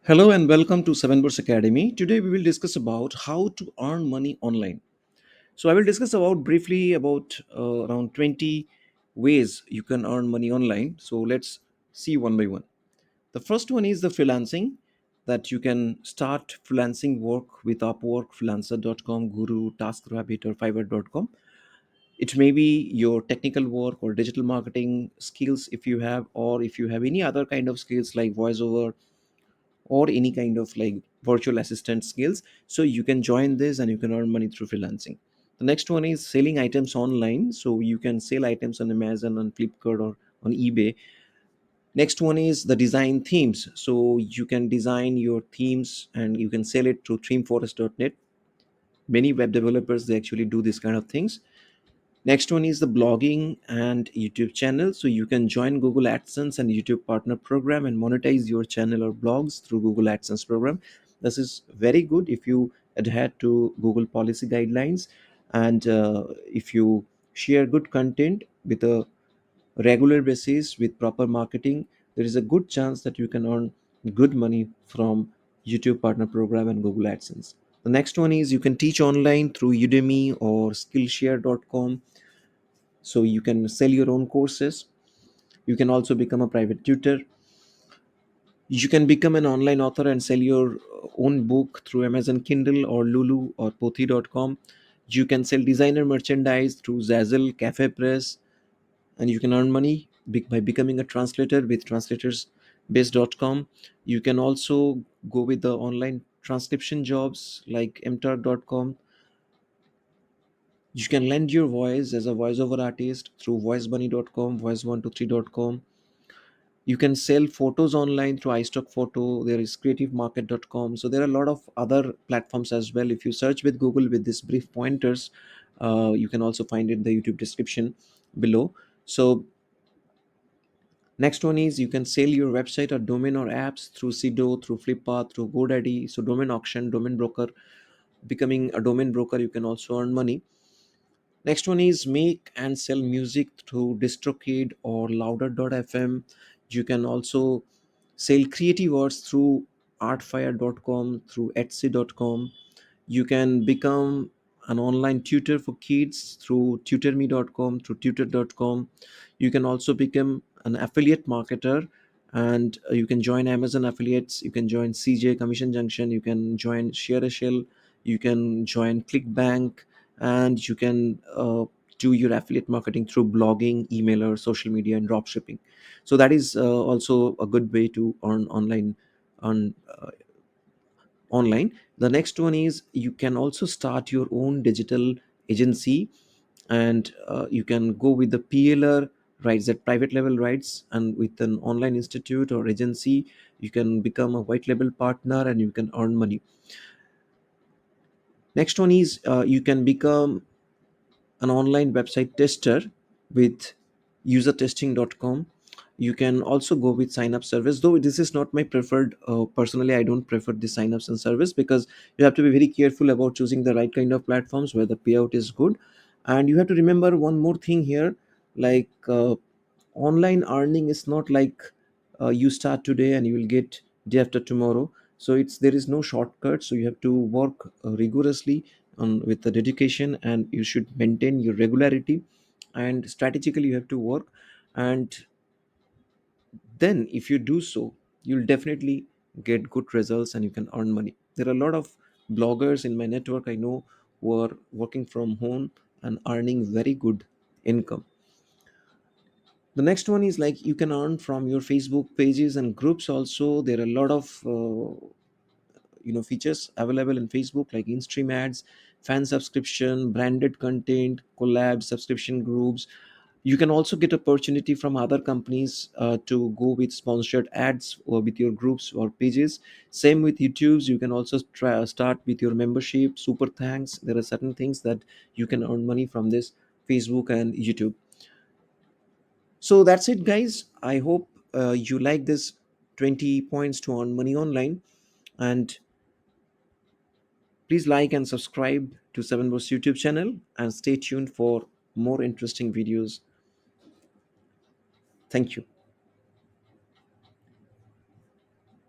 Hello and welcome to Seven Birds Academy. Today we will discuss about how to earn money online. So I will discuss about briefly about around 20 ways you can earn money online. So let's see one by one. The first one is the freelancing, that you can start freelancing work with Upwork, freelancer.com, Guru, TaskRabbit or Fiverr.com. It may be your technical work or digital marketing skills if you have, or if you have any other kind of skills like voiceover or any kind of like virtual assistant skills, so you can join this and you can earn money through freelancing. The next one is selling items online, so you can sell items on Amazon, on Flipkart or on eBay. Next one is the design themes, so you can design your themes and you can sell it through themeforest.net. Many web developers, they actually do this kind of things. Next one is the blogging and YouTube channel. So you can join Google AdSense and YouTube partner program and monetize your channel or blogs through Google AdSense program. This is very good if you adhere to Google policy guidelines, and if you share good content with a regular basis with proper marketing, there is a good chance that you can earn good money from YouTube partner program and Google AdSense. The next one is you can teach online through Udemy or Skillshare.com, so you can sell your own courses. You can also become a private tutor. You can become an online author and sell your own book through Amazon Kindle or Lulu or Pothi.com. You can sell designer merchandise through Zazzle, Cafe Press, and you can earn money by becoming a translator with translatorsbase.com. You can also go with the online transcription jobs like mtar.com. You can lend your voice as a voiceover artist through voicebunny.com, voice123.com. You can sell photos online through iStock Photo. There is creativemarket.com. So there are a lot of other platforms as well. If you search with Google with these brief pointers, you can also find it in the YouTube description below. So next one is you can sell your website or domain or apps through Sido, through Flippa, through GoDaddy. So domain auction, domain broker. Becoming a domain broker, you can also earn money. Next one is make and sell music through DistroKid or Louder.fm. You can also sell creative arts through artfire.com, through Etsy.com. You can become an online tutor for kids through tutorme.com, through tutor.com. You can also become an affiliate marketer, and you can join Amazon affiliates. You can join CJ Commission Junction. You can join ShareAshell. You can join ClickBank, and you can do your affiliate marketing through blogging, email, or social media and drop shipping. So that is also a good way to earn on online. The next one is you can also start your own digital agency, and you can go with the PLR rights, that private level rights, and with an online institute or agency, you can become a white label partner and you can earn money. Next one is you can become an online website tester with usertesting.com. You can also go with sign up service, though this is not my preferred. Personally, I don't prefer the sign ups and service, because you have to be very careful about choosing the right kind of platforms where the payout is good. And you have to remember one more thing here, like online earning is not like you start today and you will get day after tomorrow. So it's, there is no shortcut, so you have to work rigorously on with the dedication, and you should maintain your regularity, and strategically you have to work. And then if you do so, you'll definitely get good results and you can earn money. There are a lot of bloggers in my network I know who are working from home and earning very good income. The next one is like you can earn from your Facebook pages and groups also. There are a lot of features available in Facebook, like in-stream ads, fan subscription, branded content, collab subscription groups. You can also get opportunity from other companies to go with sponsored ads or with your groups or pages. Same with YouTube's, you can also try start with your membership, super thanks. There are certain things that you can earn money from this Facebook and YouTube. So that's it, guys. I hope you like this 20 points to earn money online. And please like and subscribe to Seven Boss YouTube channel and stay tuned for more interesting videos. Thank you.